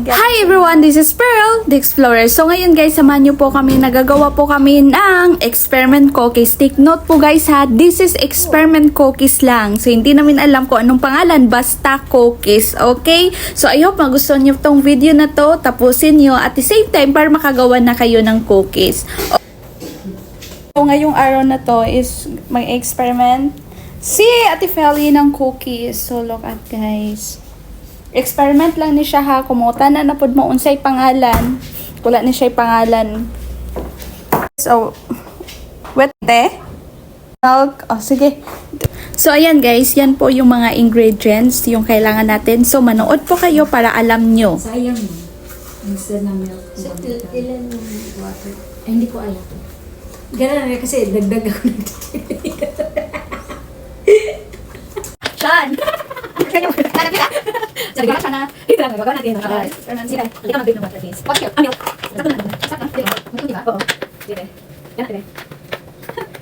Hi everyone, this is Pearl, the Explorer. So ngayon guys, samahan niyo po kami, nagagawa po kami ng experiment cookies. Take note po guys ha, this is experiment cookies lang. So hindi namin alam kung anong pangalan, basta cookies, okay? So I hope magustuhan niyo tong video na to, tapusin niyo at the same time para makagawa na kayo ng cookies. So ngayong araw na to is mag-experiment si Ate Feli ng cookies. So look at guys. Experiment lang ni siya ha. Kumuta na napod mo unsay pangalan. Wala ni siya pangalan. So, wet milk. Oh, sige. So, ayan guys. Yan po yung mga ingredients yung kailangan natin. So, manood po kayo para alam nyo. Sayang mo. Instead ng milk. So, ilan yung water? Ay, hindi ko alam. Ganun na kasi dagdag ako ng Saan? Sabi ka na. Ito lang, magawa natin. Sige, hindi ka mag-bake ng water, please. What's your? Milk. Sakto na. Sakto na. Di ba? Oo. Sige. Yan natin.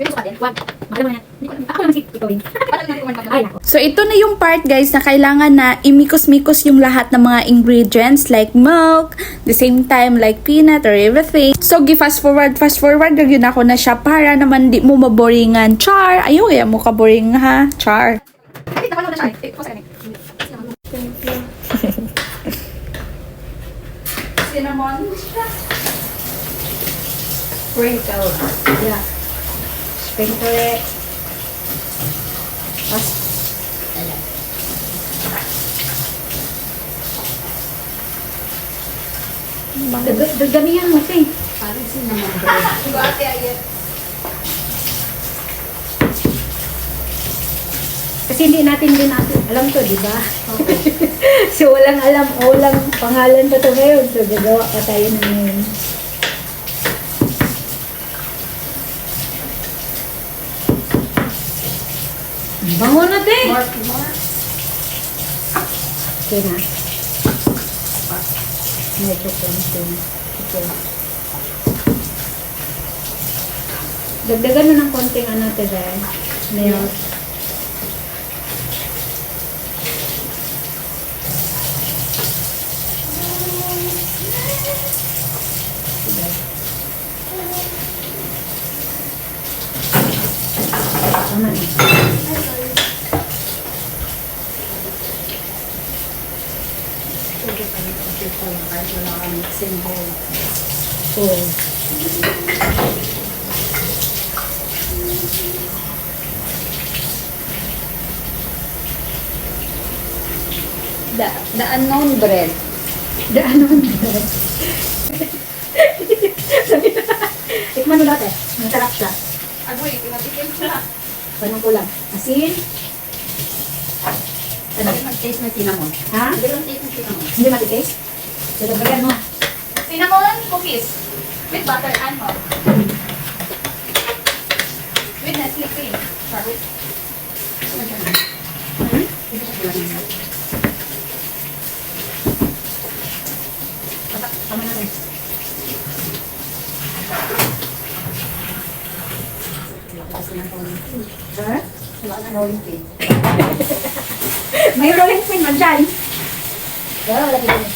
Yung sukat din? One. Makala mo na yan. Ako naman si Ipawin. Paano lang kumain Ay, nako. So, ito na yung part guys na kailangan na imikos-mikos yung lahat ng mga ingredients like milk, the same time like peanut or everything. So, fast forward, yun ako na siya para naman di mo maboringan. Char! Ayaw kaya mo kaboring ha? Char. Ay, napanood na siya. Eh, pause ka na. Thank you. Cinnamon. Sprinkle. Yeah. Sprinkle it. Tapos, damihan mo, Ting. Parang cinnamon bread. Diba ate ayet? Kasi hindi natin din natin alam to, di ba? So, walang alam, walang pangalan pa to ngayon. So, gagawa pa tayo na ngayon. Bango na, Ting! More. Okay na. Medyo konti. Okay. Dagdagan mo ng konting ano, Tere. Milk. Tama na. Kahit wala kang mixing bowl. Oh. The unknown bread. Daanon ba? Tikman mo natin. Masarap siya. Agoy, pinatikim siya. Panang kulang. Asin. Ano? Mag-taste ng cinnamon. Ha? Hindi lang taste ng cinnamon. Hindi matitaste? So, dagdagan mo. Cinnamon cookies. With butter and milk. With Nestle cream. Sorry. Tama na rin. Ha? Wala na rolling pin. May rolling pin man dyan. Wala dito.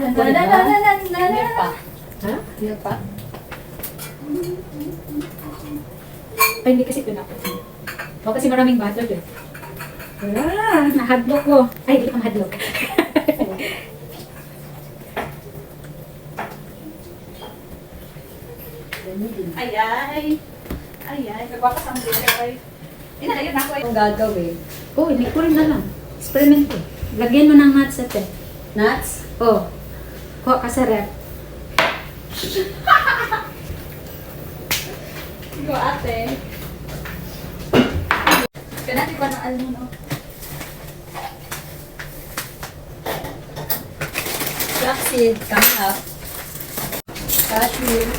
Milk pa. Ha? Milk pa. Ay, hindi kasi pinapot. O kasi maraming butter eh. Ah, nahadlok ko. Ay, hindi ka mahadlok. Ayay. Ayay. Nagpapasang din ay. Inayon ako yung gagawin. Oh, hindi ko rin alam. Experiment ko. Lagyan mo ng nuts at eh. Nuts? Oh. Kuha ka sa rep. Go ate. Kanati ko ng almond. Flaxseed coming up. Cashew.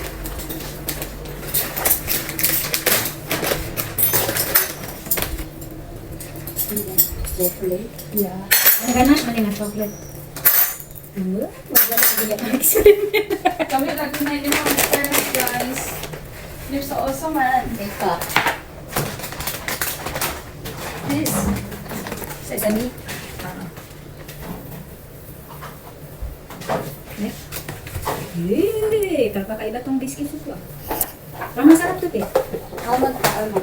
Chocolate. Yeah. Ang ganas, mali na chocolate. Wala na bigat ng experiment. Kami lagi na yung mga experiment guys. You're so awesome man. Ika. This. Sesame. Yay! Kakakaiba tong biscuit ito. Parang masarap to, eh. Ako magkaano.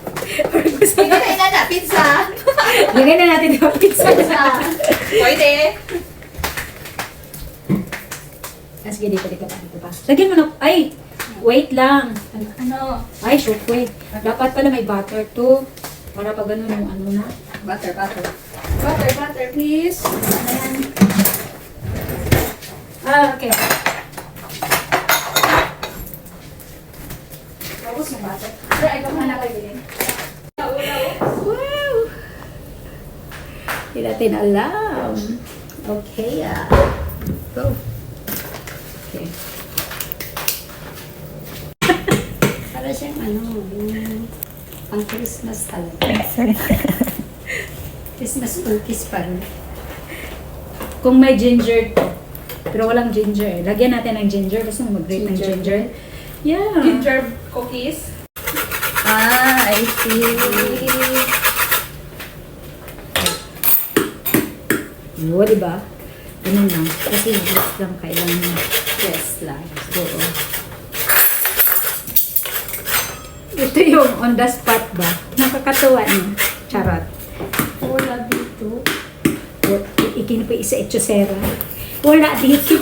Hindi na na, pizza. Lagay na natin yung pizza. Pwede. Sige, dito pa. Lagyan mo na, ay! Wait lang. Ano? Ay, shoot, wait. Dapat pala may butter to. Para pag ganun yung ano na. Butter, please. Ayan. Okay. Tapos yung butter. Pero ay, kung na kayo din. Wow! Hindi natin alam. Okay, go. Okay. Para siyang yung pang Christmas talaga. Christmas cookies pa rin. Kung may ginger to. Pero walang ginger eh. Lagyan natin ng ginger. Gusto mo mag-grate ng ginger? Yeah. Ginger cookies. I see. Oo, diba? Ganun lang. Kasi just lang kailangan yes lang. Oo. Ito yung on the spot ba? Nakakatuwa niya. Charot. Wala dito. Ikin pa isa echosera. Wala dito.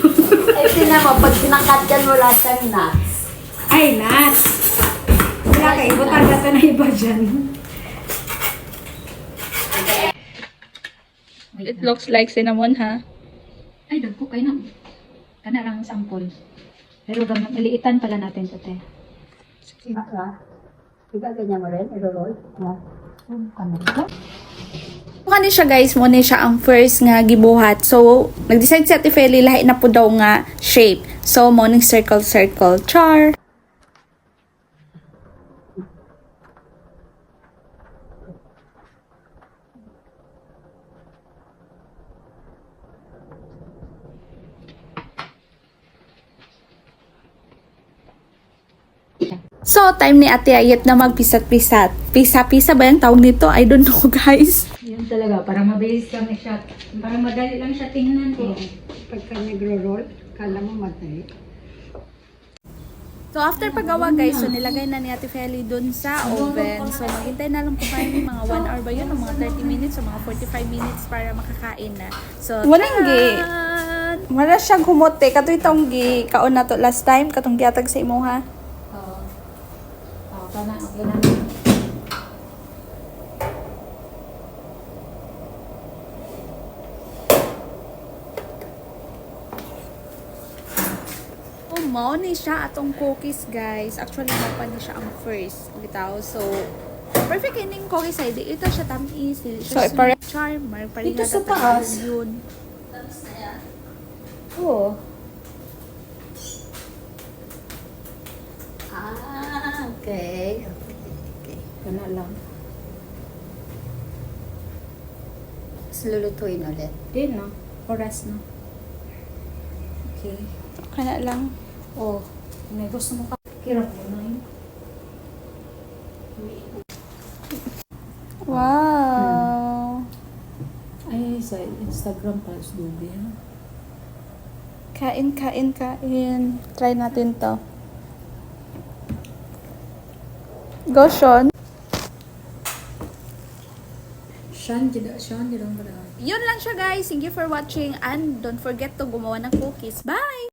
Ay, tinan mo, pag sinakat yan, wala siyang nuts. Ay, nuts. Wala kayo. Butagata na iba dyan. It looks like cinnamon, ha? Ay, dagko kayo na. Kana lang sample. Pero gamit, maliitan pala natin ito, te. Ganyan mo rin, i-roll. Kani siya guys, mo ni siya ang first nga gibuhat. So, nag-decide si Ate Feli lahi na po daw nga shape. So, mo ning circle. Char! So, time ni Ate Ayet na magpisat-pisat. Pisa-pisa ba yung tawag nito? I don't know, guys. Yan talaga, parang mabilis lang siya. Parang madali lang siya tingnan eh. Pagka nagro-roll, kala mo madali. So, after paggawa, guys, so nilagay na ni Ate Feli dun sa oven. So, maghintay na lang po kayo ng mga 1 hour ba yun? O mga 30 minutes o mga 45 minutes para makakain na. So, Walang gi. taran! Wala siyang humote. Kato itong gi kaon na to last time. Katong giatag sa imo ha. Oo. Oo, tama. Okay na. Mao ni siya atong cookies, guys. Actually, mao pa ni siya ang first. Bitaw. So, perfect ining cookies ay di ito siya tamis. Dili So, siya ipare- charmer. Ito sa taas. Yun. Oo. Okay. Kana lang. Tapos lulutuin ulit. Din, no? Oras, no? Okay. Kana lang. Oh, may gusto mo ka. Kirap mo na yun. Wow. Ay, sa Instagram pa, Dubi, ha? Kain. Try natin to. Go, Sean. Sean, di lang ba? Yun lang siya, guys. Thank you for watching and don't forget to gumawa ng cookies. Bye!